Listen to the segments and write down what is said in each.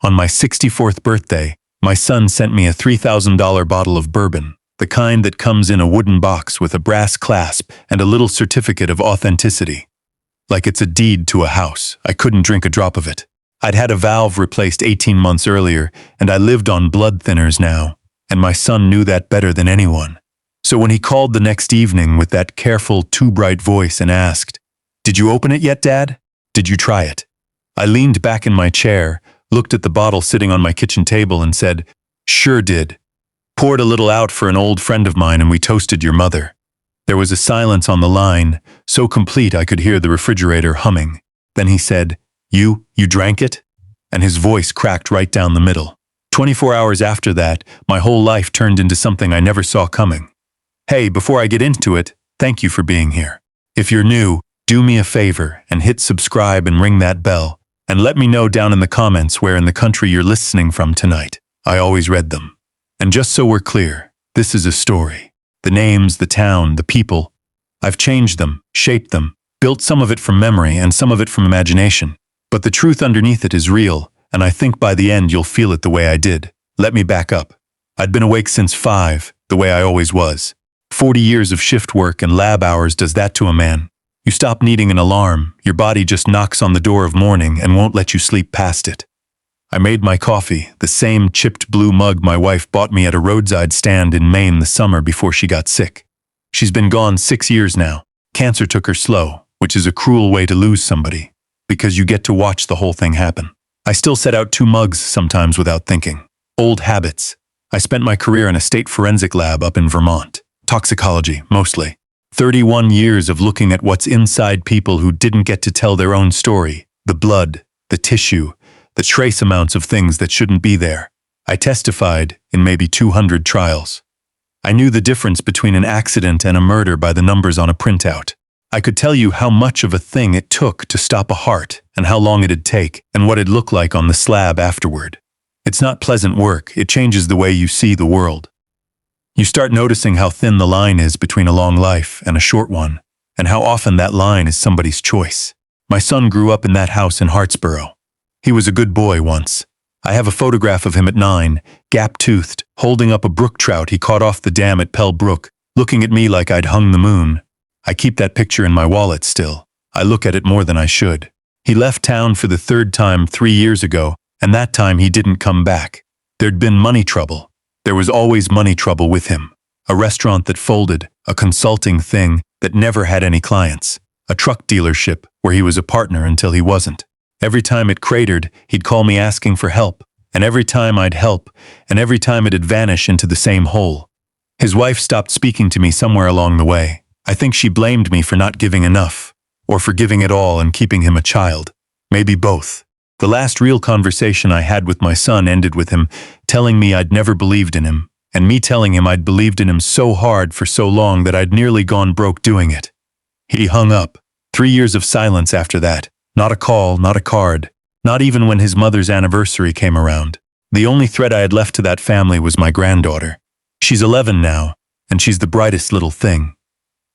On my 64th birthday, my son sent me a $3,000 bottle of bourbon, the kind that comes in a wooden box with a brass clasp and a little certificate of authenticity. Like it's a deed to a house. I couldn't drink a drop of it. I'd had a valve replaced 18 months earlier, and I lived on blood thinners now, and my son knew that better than anyone. So when he called the next evening with that careful, too bright voice and asked, "Did you open it yet, Dad? Did you try it?" I leaned back in my chair, looked at the bottle sitting on my kitchen table and said, "Sure did. Poured a little out for an old friend of mine and we toasted your mother." There was a silence on the line, so complete I could hear the refrigerator humming. Then he said, You drank it?" And his voice cracked right down the middle. 24 hours after that, my whole life turned into something I never saw coming. Hey, before I get into it, thank you for being here. If you're new, do me a favor and hit subscribe and ring that bell, and let me know down in the comments where in the country you're listening from tonight. I always read them. And just so we're clear, this is a story. The names, the town, the people. I've changed them, shaped them, built some of it from memory and some of it from imagination. But the truth underneath it is real, and I think by the end you'll feel it the way I did. Let me back up. I'd been awake since 5, the way I always was. 40 years of shift work and lab hours does that to a man. You stop needing an alarm, your body just knocks on the door of morning and won't let you sleep past it. I made my coffee, the same chipped blue mug my wife bought me at a roadside stand in Maine the summer before she got sick. She's been gone 6 years now. Cancer took her slow, which is a cruel way to lose somebody, because you get to watch the whole thing happen. I still set out 2 mugs sometimes without thinking. Old habits. I spent my career in a state forensic lab up in Vermont. Toxicology, mostly. 31 years of looking at what's inside people who didn't get to tell their own story. The blood, the tissue, the trace amounts of things that shouldn't be there. I testified in maybe 200 trials. I knew the difference between an accident and a murder by the numbers on a printout. I could tell you how much of a thing it took to stop a heart and how long it'd take and what it'd look like on the slab afterward. It's not pleasant work. It changes the way you see the world. You start noticing how thin the line is between a long life and a short one, and how often that line is somebody's choice. My son grew up in that house in Hartsboro. He was a good boy once. I have a photograph of him at 9, gap-toothed, holding up a brook trout he caught off the dam at Pell Brook, looking at me like I'd hung the moon. I keep that picture in my wallet still. I look at it more than I should. He left town for the 3rd time 3 years ago, and that time he didn't come back. There'd been money trouble. There was always money trouble with him. A restaurant that folded, a consulting thing that never had any clients, a truck dealership where he was a partner until he wasn't. Every time it cratered, he'd call me asking for help, and every time I'd help, and every time it'd vanish into the same hole. His wife stopped speaking to me somewhere along the way. I think she blamed me for not giving enough, or for giving it all and keeping him a child. Maybe both. The last real conversation I had with my son ended with him telling me I'd never believed in him, and me telling him I'd believed in him so hard for so long that I'd nearly gone broke doing it. He hung up. 3 years of silence after that. Not a call, not a card, not even when his mother's anniversary came around. The only thread I had left to that family was my granddaughter. She's 11 now, and she's the brightest little thing.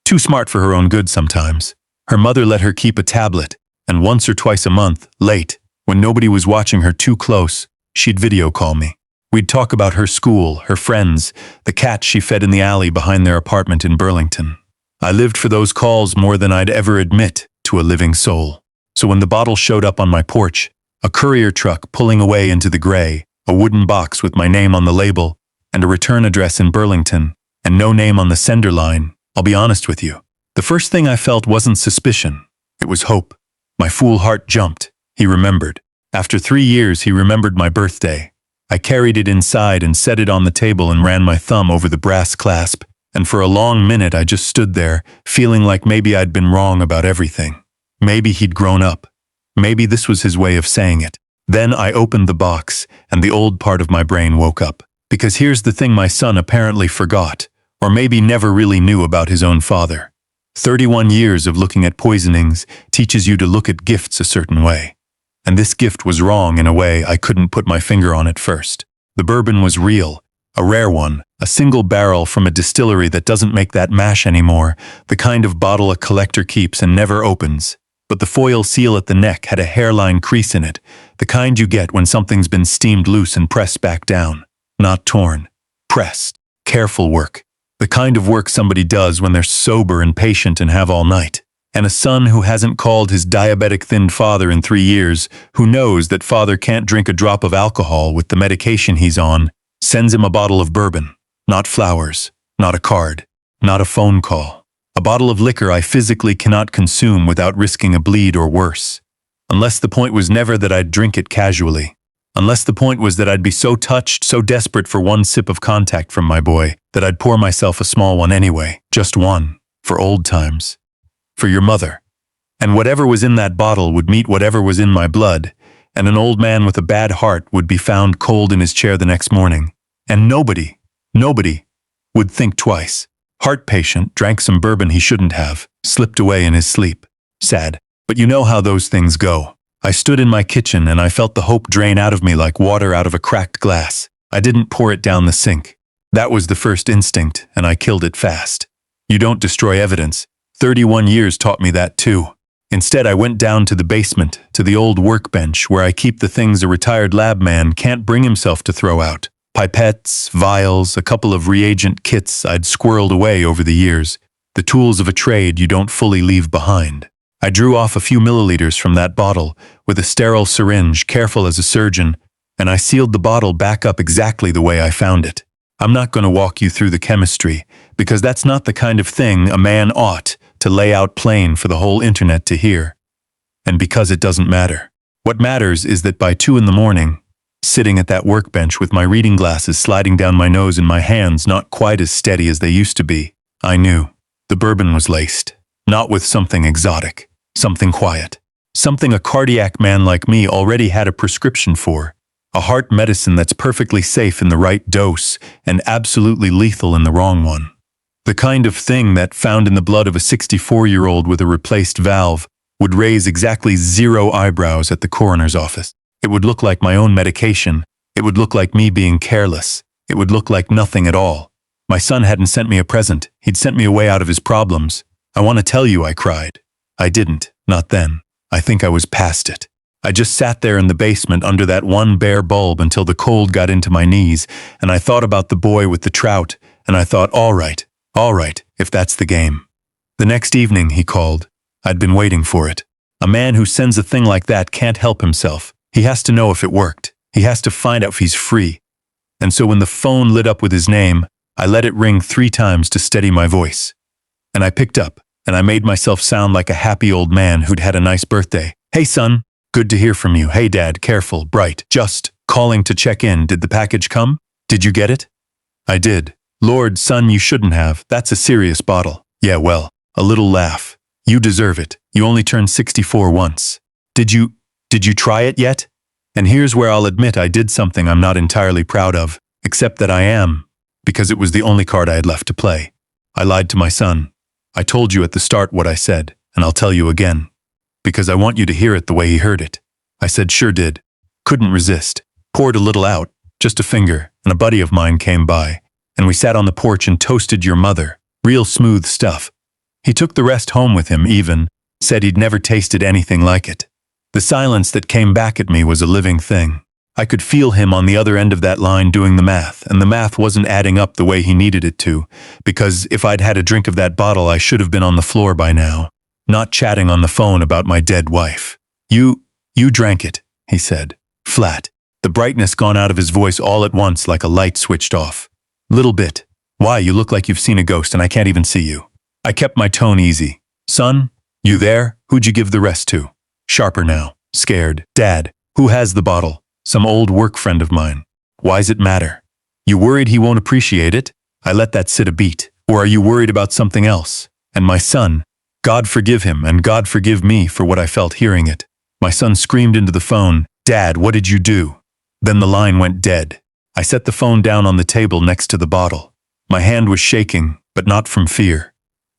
Too smart for her own good sometimes. Her mother let her keep a tablet, and once or twice a month, late, when nobody was watching her too close, she'd video call me. We'd talk about her school, her friends, the cat she fed in the alley behind their apartment in Burlington. I lived for those calls more than I'd ever admit to a living soul. So when the bottle showed up on my porch, a courier truck pulling away into the gray, a wooden box with my name on the label, and a return address in Burlington, and no name on the sender line, I'll be honest with you. The first thing I felt wasn't suspicion. It was hope. My fool heart jumped. He remembered. After 3 years, he remembered my birthday. I carried it inside and set it on the table and ran my thumb over the brass clasp, and for a long minute I just stood there, feeling like maybe I'd been wrong about everything. Maybe he'd grown up. Maybe this was his way of saying it. Then I opened the box, and the old part of my brain woke up. Because here's the thing my son apparently forgot, or maybe never really knew about his own father. 31 years of looking at poisonings teaches you to look at gifts a certain way. And this gift was wrong in a way I couldn't put my finger on at first. The bourbon was real, a rare one, a single barrel from a distillery that doesn't make that mash anymore, the kind of bottle a collector keeps and never opens. but the foil seal at the neck had a hairline crease in it, the kind you get when something's been steamed loose and pressed back down. Not torn. Pressed. Careful work. The kind of work somebody does when they're sober and patient and have all night. And a son who hasn't called his diabetic-thinned father in 3 years, who knows that father can't drink a drop of alcohol with the medication he's on, sends him a bottle of bourbon. Not flowers. Not a card. Not a phone call. A bottle of liquor I physically cannot consume without risking a bleed or worse. Unless the point was never that I'd drink it casually. Unless the point was that I'd be so touched, so desperate for one sip of contact from my boy, that I'd pour myself a small one anyway. Just one. For old times. For your mother. And whatever was in that bottle would meet whatever was in my blood, and an old man with a bad heart would be found cold in his chair the next morning. And nobody would think twice. Heart patient, drank some bourbon he shouldn't have, slipped away in his sleep. Sad. But you know how those things go. I stood in my kitchen and I felt the hope drain out of me like water out of a cracked glass. I didn't pour it down the sink. That was the first instinct, and I killed it fast. You don't destroy evidence. 31 years taught me that too. Instead, I went down to the basement, to the old workbench where I keep the things a retired lab man can't bring himself to throw out. Pipettes, vials, a couple of reagent kits I'd squirreled away over the years. The tools of a trade you don't fully leave behind. I drew off a few milliliters from that bottle with a sterile syringe, careful as a surgeon, and I sealed the bottle back up exactly the way I found it. I'm not going to walk you through the chemistry, because that's not the kind of thing a man ought to lay out plain for the whole internet to hear. And because it doesn't matter. What matters is that by 2 a.m, sitting at that workbench with my reading glasses sliding down my nose and my hands not quite as steady as they used to be, I knew the bourbon was laced, not with something exotic, something quiet, something a cardiac man like me already had a prescription for, a heart medicine that's perfectly safe in the right dose and absolutely lethal in the wrong one. The kind of thing that, found in the blood of a 64-year-old with a replaced valve, would raise exactly 0 eyebrows at the coroner's office. It would look like my own medication. It would look like me being careless. It would look like nothing at all. My son hadn't sent me a present. He'd sent me a way out of his problems. I want to tell you, I cried. I didn't. Not then. I think I was past it. I just sat there in the basement under that one bare bulb until the cold got into my knees, and I thought about the boy with the trout, and I thought, all right, if that's the game. The next evening, he called. I'd been waiting for it. A man who sends a thing like that can't help himself. He has to know if it worked. He has to find out if he's free. And so when the phone lit up with his name, I let it ring 3 times to steady my voice. And I picked up, and I made myself sound like a happy old man who'd had a nice birthday. Hey, son. Good to hear from you. Hey, Dad. Careful. Bright. Just calling to check in. Did the package come? Did you get it? I did. Lord, son, you shouldn't have. That's a serious bottle. Yeah, well, a little laugh. You deserve it. You only turned 64 once. Did you try it yet? And here's where I'll admit I did something I'm not entirely proud of, except that I am, because it was the only card I had left to play. I lied to my son. I told you at the start what I said, and I'll tell you again, because I want you to hear it the way he heard it. I said sure did. Couldn't resist. Poured a little out, just a finger, and a buddy of mine came by, and we sat on the porch and toasted your mother. Real smooth stuff. He took the rest home with him even, said he'd never tasted anything like it. The silence that came back at me was a living thing. I could feel him on the other end of that line doing the math, and the math wasn't adding up the way he needed it to, because if I'd had a drink of that bottle I should have been on the floor by now, not chatting on the phone about my dead wife. You drank it, he said, flat, the brightness gone out of his voice all at once like a light switched off. Little bit. Why, you look like you've seen a ghost and I can't even see you. I kept my tone easy. Son, you there? Who'd you give the rest to? Sharper now. Scared. Dad, who has the bottle? Some old work friend of mine. Why's it matter? You worried he won't appreciate it? I let that sit a beat. Or are you worried about something else? And my son, God forgive him and God forgive me for what I felt hearing it. My son screamed into the phone, Dad, what did you do? Then the line went dead. I set the phone down on the table next to the bottle. My hand was shaking, but not from fear.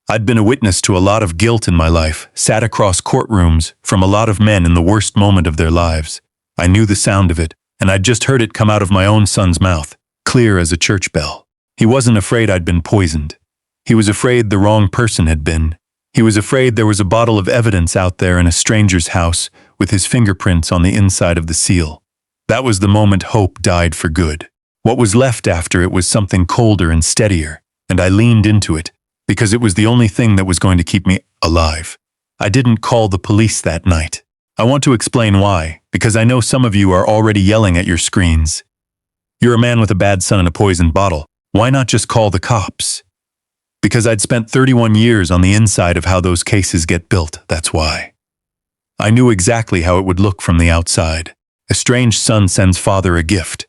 I'd been a witness to a lot of guilt in my life, sat across courtrooms from a lot of men in the worst moment of their lives. I knew the sound of it, and I'd just heard it come out of my own son's mouth, clear as a church bell. He wasn't afraid I'd been poisoned. He was afraid the wrong person had been. He was afraid there was a bottle of evidence out there in a stranger's house with his fingerprints on the inside of the seal. That was the moment hope died for good. What was left after it was something colder and steadier, and I leaned into it because it was the only thing that was going to keep me alive. I didn't call the police that night. I want to explain why, because I know some of you are already yelling at your screens. You're a man with a bad son and a poisoned bottle. Why not just call the cops? Because I'd spent 31 years on the inside of how those cases get built, that's why. I knew exactly how it would look from the outside. Estranged son sends father a gift.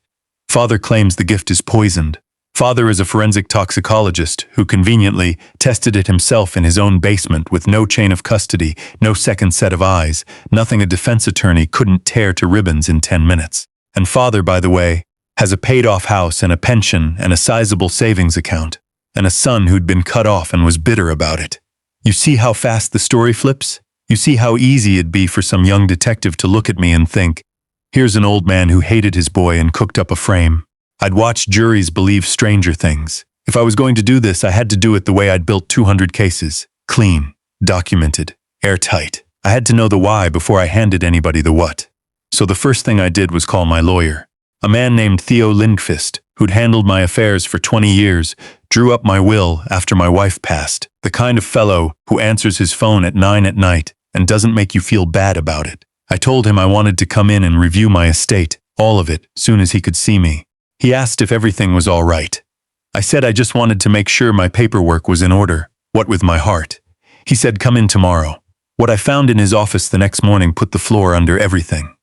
Father claims the gift is poisoned. Father is a forensic toxicologist who conveniently tested it himself in his own basement with no chain of custody, no second set of eyes, nothing a defense attorney couldn't tear to ribbons in 10 minutes. And father, by the way, has a paid-off house and a pension and a sizable savings account, and a son who'd been cut off and was bitter about it. You see how fast the story flips? You see how easy it'd be for some young detective to look at me and think, here's an old man who hated his boy and cooked up a frame. I'd watch juries believe stranger things. If I was going to do this, I had to do it the way I'd built 200 cases. Clean, documented, airtight. I had to know the why before I handed anybody the what. So the first thing I did was call my lawyer. A man named Theo Lindqvist, who'd handled my affairs for 20 years, drew up my will after my wife passed. The kind of fellow who answers his phone at 9 at night and doesn't make you feel bad about it. I told him I wanted to come in and review my estate, all of it, soon as he could see me. He asked if everything was all right. I said I just wanted to make sure my paperwork was in order, what with my heart. He said come in tomorrow. What I found in his office the next morning put the floor under everything.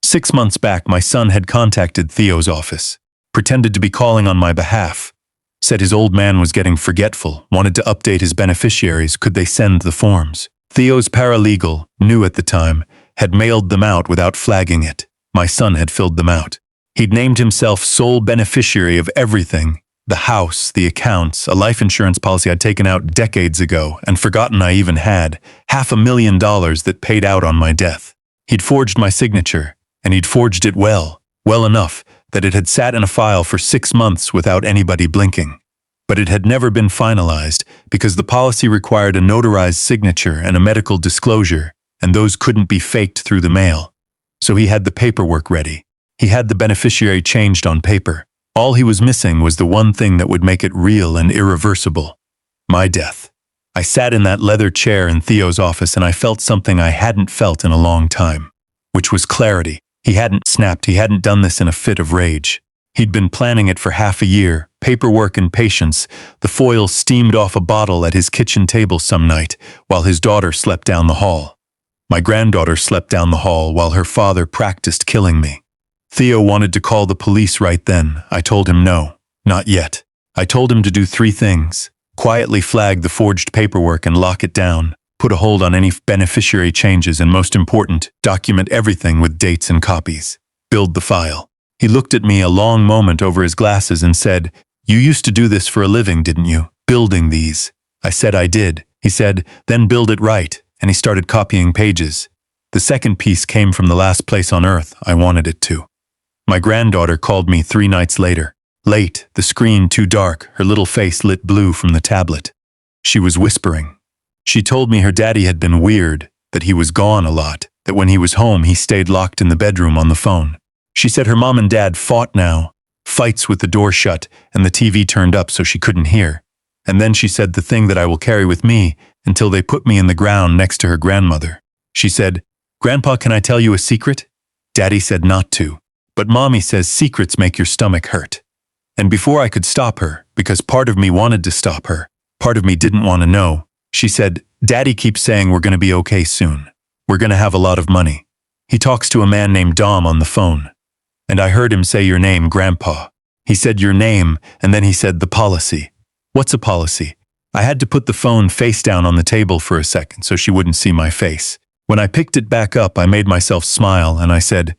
6 months back, my son had contacted Theo's office, pretended to be calling on my behalf, said his old man was getting forgetful, wanted to update his beneficiaries, could they send the forms. Theo's paralegal, new at the time, had mailed them out without flagging it. My son had filled them out. He'd named himself sole beneficiary of everything, the house, the accounts, a life insurance policy I'd taken out decades ago and forgotten I even had, $500,000 that paid out on my death. He'd forged my signature, and he'd forged it well enough that it had sat in a file for 6 months without anybody blinking. But it had never been finalized because the policy required a notarized signature and a medical disclosure, and those couldn't be faked through the mail. So he had the paperwork ready. He had the beneficiary changed on paper. All he was missing was the one thing that would make it real and irreversible: my death. I sat in that leather chair in Theo's office and I felt something I hadn't felt in a long time, which was clarity. He hadn't snapped, he hadn't done this in a fit of rage. He'd been planning it for half a year, paperwork and patience. The foil steamed off a bottle at his kitchen table some night while his daughter slept down the hall. My granddaughter slept down the hall while her father practiced killing me. Theo wanted to call the police right then. I told him no, not yet. I told him to do 3 things. Quietly flag the forged paperwork and lock it down. Put a hold on any beneficiary changes and, most important, document everything with dates and copies. Build the file. He looked at me a long moment over his glasses and said, "You used to do this for a living, didn't you? Building these." I said I did. He said, "Then build it right." And he started copying pages. The second piece came from the last place on earth I wanted it to. My granddaughter called me 3 nights later. Late, the screen too dark, her little face lit blue from the tablet. She was whispering. She told me her daddy had been weird, that he was gone a lot, that when he was home he stayed locked in the bedroom on the phone. She said her mom and dad fought now, fights with the door shut and the TV turned up so she couldn't hear. And then she said the thing that I will carry with me until they put me in the ground next to her grandmother. She said, "Grandpa, can I tell you a secret?" Daddy said not to. But Mommy says secrets make your stomach hurt. And before I could stop her, because part of me wanted to stop her, part of me didn't want to know, she said, "Daddy keeps saying we're going to be okay soon. We're going to have a lot of money. He talks to a man named Dom on the phone. And I heard him say your name, Grandpa. He said your name, and then he said the policy." "What's a policy?" I had to put the phone face down on the table for a second so she wouldn't see my face. When I picked it back up, I made myself smile and I said,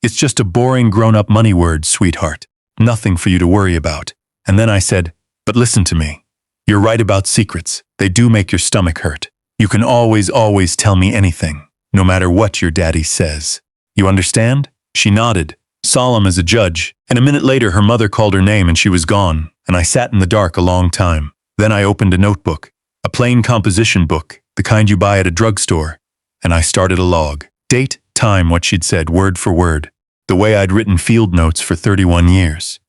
"It's just a boring grown-up money word, sweetheart. Nothing for you to worry about." And then I said, "But listen to me. You're right about secrets. They do make your stomach hurt. You can always tell me anything, no matter what your daddy says. You understand?" She nodded, solemn as a judge, and a minute later her mother called her name and she was gone, and I sat in the dark a long time. Then I opened a notebook. A plain composition book, the kind you buy at a drugstore. And I started a log. Date, time, what she'd said, word for word. The way I'd written field notes for 31 years.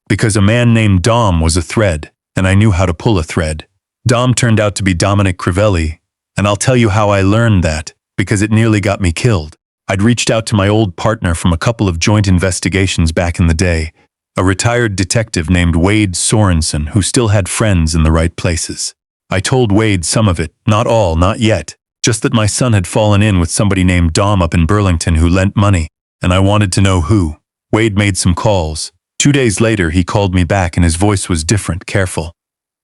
Because a man named Dom was a thread, and I knew how to pull a thread. Dom turned out to be Dominic Crivelli, and I'll tell you how I learned that, because it nearly got me killed. I'd reached out to my old partner from a couple of joint investigations back in the day, a retired detective named Wade Sorensen who still had friends in the right places. I told Wade some of it, not all, not yet, just that my son had fallen in with somebody named Dom up in Burlington who lent money, and I wanted to know who. Wade made some calls. 2 days later, he called me back and his voice was different, careful.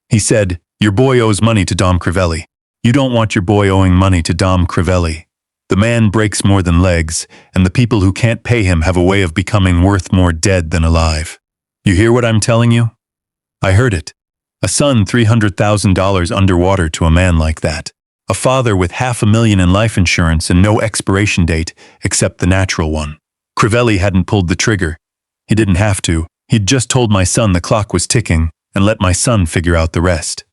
He said, "Your boy owes money to Dom Crivelli. You don't want your boy owing money to Dom Crivelli. The man breaks more than legs, and the people who can't pay him have a way of becoming worth more dead than alive. You hear what I'm telling you?" I heard it. A son $300,000 underwater to a man like that. A father with $500,000 in life insurance and no expiration date except the natural one. Crivelli hadn't pulled the trigger. He didn't have to. He'd just told my son the clock was ticking and let my son figure out the rest.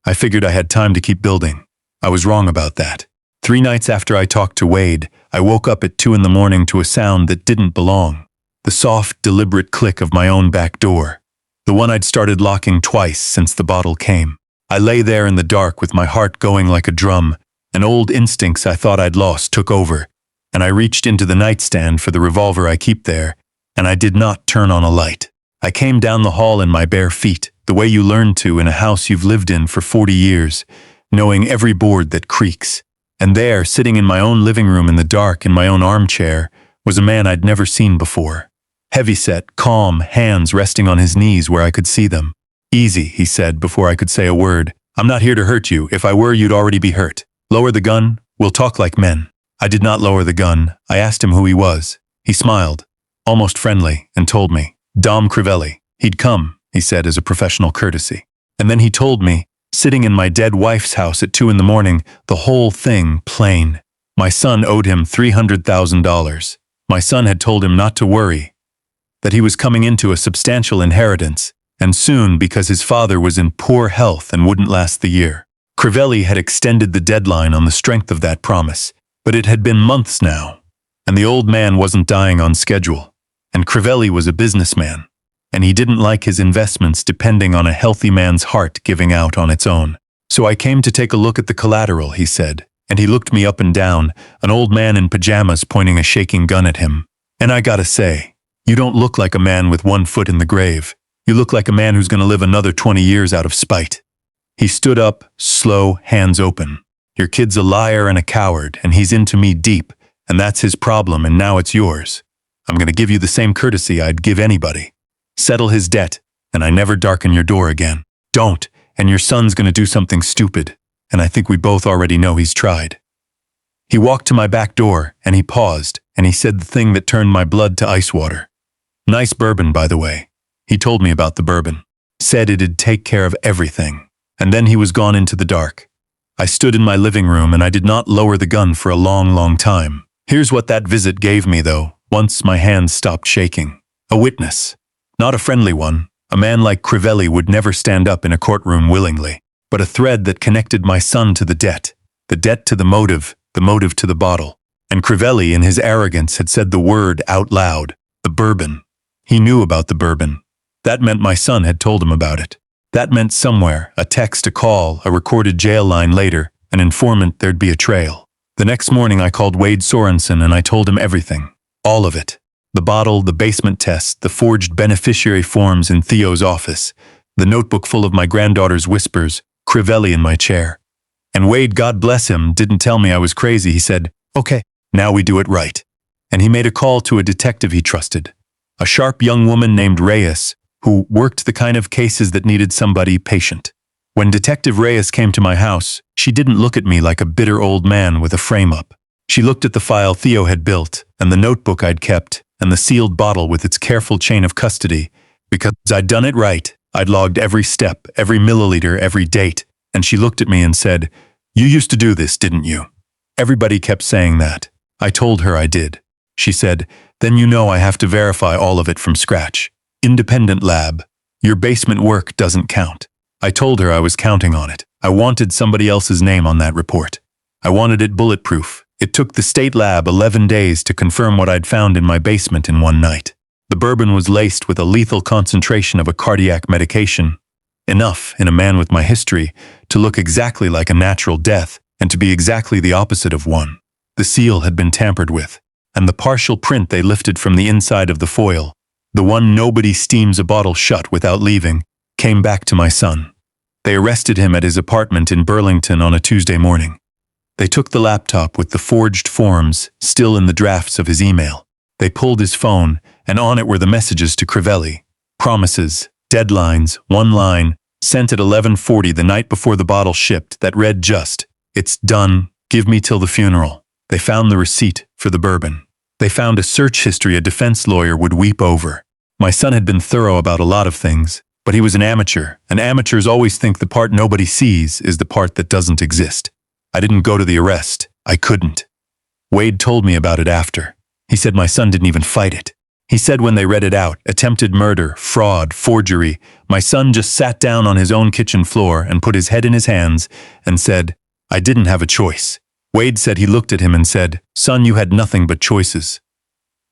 I figured I had time to keep building. I was wrong about that. 3 nights after I talked to Wade, I woke up at 2 in the morning to a sound that didn't belong. The soft, deliberate click of my own back door. The one I'd started locking twice since the bottle came. I lay there in the dark with my heart going like a drum, and old instincts I thought I'd lost took over, and I reached into the nightstand for the revolver I keep there, and I did not turn on a light. I came down the hall in my bare feet, the way you learn to in a house you've lived in for 40 years, knowing every board that creaks. And there, sitting in my own living room in the dark in my own armchair, was a man I'd never seen before. Heavyset, calm, hands resting on his knees where I could see them. "Easy," he said before I could say a word. "I'm not here to hurt you. If I were, you'd already be hurt. Lower the gun. We'll talk like men." I did not lower the gun. I asked him who he was. He smiled, almost friendly, and told me. Dom Crivelli. He'd come, he said as a professional courtesy. And then he told me, sitting in my dead wife's house at 2 in the morning, the whole thing plain. My son owed him $300,000. My son had told him not to worry, that he was coming into a substantial inheritance, and soon because his father was in poor health and wouldn't last the year. Crivelli had extended the deadline on the strength of that promise, but it had been months now, and the old man wasn't dying on schedule, and Crivelli was a businessman, and he didn't like his investments depending on a healthy man's heart giving out on its own. "So I came to take a look at the collateral," he said, and he looked me up and down, an old man in pajamas pointing a shaking gun at him. "And I gotta say, you don't look like a man with one foot in the grave. You look like a man who's gonna live another 20 years out of spite." He stood up, slow, hands open. "Your kid's a liar and a coward, and he's into me deep, and that's his problem, and now it's yours. I'm gonna give you the same courtesy I'd give anybody. Settle his debt, and I never darken your door again. Don't, and your son's gonna do something stupid, and I think we both already know he's tried." He walked to my back door, and he paused, and he said the thing that turned my blood to ice water. "Nice bourbon, by the way." He told me about the bourbon. Said it'd take care of everything. And then he was gone into the dark. I stood in my living room and I did not lower the gun for a long, long time. Here's what that visit gave me, though, once my hands stopped shaking. A witness. Not a friendly one. A man like Crivelli would never stand up in a courtroom willingly. But a thread that connected my son to the debt to the motive to the bottle. And Crivelli, in his arrogance, had said the word out loud. The bourbon. He knew about the bourbon. That meant my son had told him about it. That meant somewhere, a text, a call, a recorded jail line later, an informant, there'd be a trail. The next morning I called Wade Sorensen and I told him everything. All of it. The bottle, the basement test, the forged beneficiary forms in Theo's office, the notebook full of my granddaughter's whispers, Crivelli in my chair. And Wade, God bless him, didn't tell me I was crazy. He said, "Okay, now we do it right." And he made a call to a detective he trusted. A sharp young woman named Reyes, who worked the kind of cases that needed somebody patient. When Detective Reyes came to my house, she didn't look at me like a bitter old man with a frame-up. She looked at the file Theo had built, and the notebook I'd kept, and the sealed bottle with its careful chain of custody. Because I'd done it right, I'd logged every step, every milliliter, every date, and she looked at me and said, "You used to do this, didn't you?" Everybody kept saying that. I told her I did. She said, "Then you know I have to verify all of it from scratch. Independent lab. Your basement work doesn't count." I told her I was counting on it. I wanted somebody else's name on that report. I wanted it bulletproof. It took the state lab 11 days to confirm what I'd found in my basement in one night. The bourbon was laced with a lethal concentration of a cardiac medication. Enough, in a man with my history, to look exactly like a natural death and to be exactly the opposite of one. The seal had been tampered with, and the partial print they lifted from the inside of the foil, the one nobody steams a bottle shut without leaving, came back to my son. They arrested him at his apartment in Burlington on a Tuesday morning. They took the laptop with the forged forms still in the drafts of his email. They pulled his phone, and on it were the messages to Crivelli. Promises, deadlines, one line, sent at 11:40 the night before the bottle shipped that read just, "It's done, give me till the funeral." They found the receipt for the bourbon. They found a search history a defense lawyer would weep over. My son had been thorough about a lot of things, but he was an amateur, and amateurs always think the part nobody sees is the part that doesn't exist. I didn't go to the arrest. I couldn't. Wade told me about it after. He said my son didn't even fight it. He said when they read it out, attempted murder, fraud, forgery, my son just sat down on his own kitchen floor and put his head in his hands and said, "I didn't have a choice." Wade said he looked at him and said, "Son, you had nothing but choices."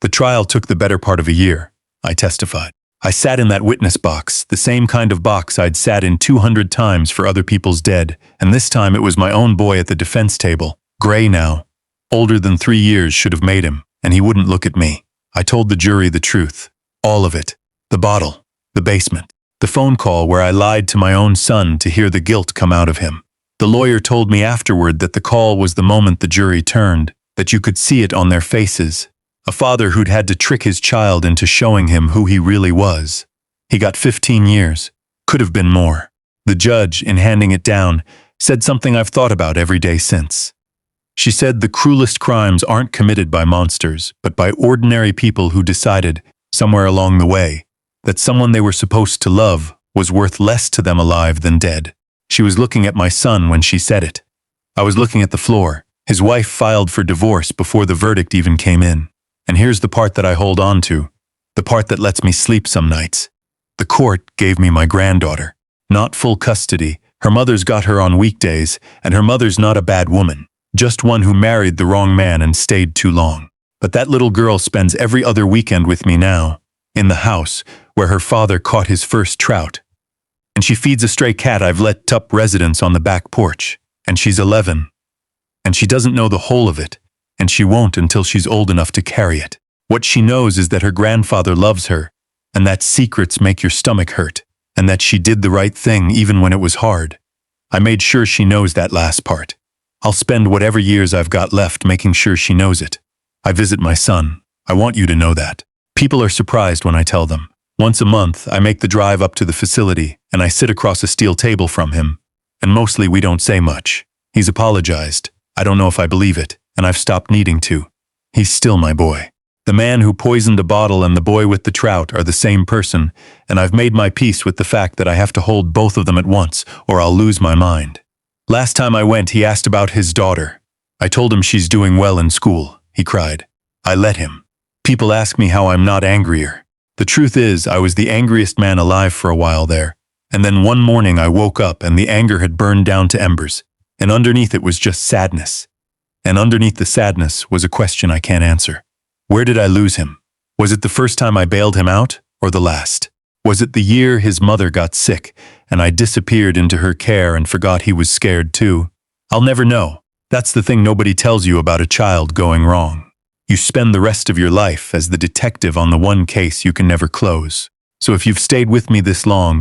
The trial took the better part of a year, I testified. I sat in that witness box, the same kind of box I'd sat in 200 times for other people's dead, and this time it was my own boy at the defense table, gray now. Older than 3 years should have made him, and he wouldn't look at me. I told the jury the truth. All of it. The bottle. The basement. The phone call where I lied to my own son to hear the guilt come out of him. The lawyer told me afterward that the call was the moment the jury turned, that you could see it on their faces. A father who'd had to trick his child into showing him who he really was. He got 15 years. Could have been more. The judge, in handing it down, said something I've thought about every day since. She said the cruelest crimes aren't committed by monsters, but by ordinary people who decided, somewhere along the way, that someone they were supposed to love was worth less to them alive than dead. She was looking at my son when she said it. I was looking at the floor. His wife filed for divorce before the verdict even came in. And here's the part that I hold on to, the part that lets me sleep some nights. The court gave me my granddaughter. Not full custody. Her mother's got her on weekdays, and her mother's not a bad woman. Just one who married the wrong man and stayed too long. But that little girl spends every other weekend with me now, in the house where her father caught his first trout. And she feeds a stray cat I've let tup residence on the back porch. And she's 11. And she doesn't know the whole of it, and she won't until she's old enough to carry it. What she knows is that her grandfather loves her, and that secrets make your stomach hurt, and that she did the right thing even when it was hard. I made sure she knows that last part. I'll spend whatever years I've got left making sure she knows it. I visit my son. I want you to know that. People are surprised when I tell them. Once a month, I make the drive up to the facility, and I sit across a steel table from him. And mostly we don't say much. He's apologized. I don't know if I believe it, and I've stopped needing to. He's still my boy. The man who poisoned a bottle and the boy with the trout are the same person, and I've made my peace with the fact that I have to hold both of them at once, or I'll lose my mind. Last time I went, he asked about his daughter. I told him she's doing well in school. He cried. I let him. People ask me how I'm not angrier. The truth is, I was the angriest man alive for a while there. And then one morning I woke up and the anger had burned down to embers. And underneath it was just sadness. And underneath the sadness was a question I can't answer. Where did I lose him? Was it the first time I bailed him out, or the last? Was it the year his mother got sick, and I disappeared into her care and forgot he was scared too? I'll never know. That's the thing nobody tells you about a child going wrong. You spend the rest of your life as the detective on the one case you can never close. So if you've stayed with me this long,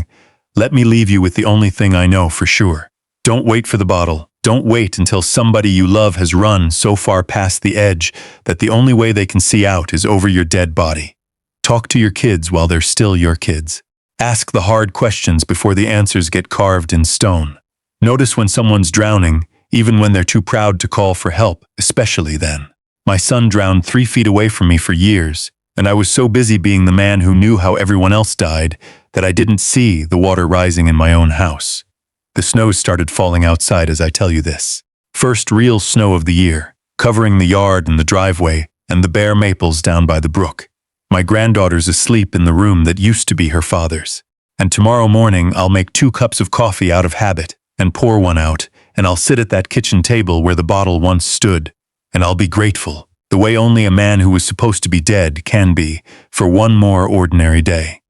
let me leave you with the only thing I know for sure. Don't wait for the bottle. Don't wait until somebody you love has run so far past the edge that the only way they can see out is over your dead body. Talk to your kids while they're still your kids. Ask the hard questions before the answers get carved in stone. Notice when someone's drowning, even when they're too proud to call for help, especially then. My son drowned 3 feet away from me for years, and I was so busy being the man who knew how everyone else died that I didn't see the water rising in my own house. The snow started falling outside as I tell you this. First real snow of the year, covering the yard and the driveway and the bare maples down by the brook. My granddaughter's asleep in the room that used to be her father's. And tomorrow morning I'll make 2 cups of coffee out of habit and pour one out, and I'll sit at that kitchen table where the bottle once stood, and I'll be grateful, the way only a man who was supposed to be dead can be, for one more ordinary day.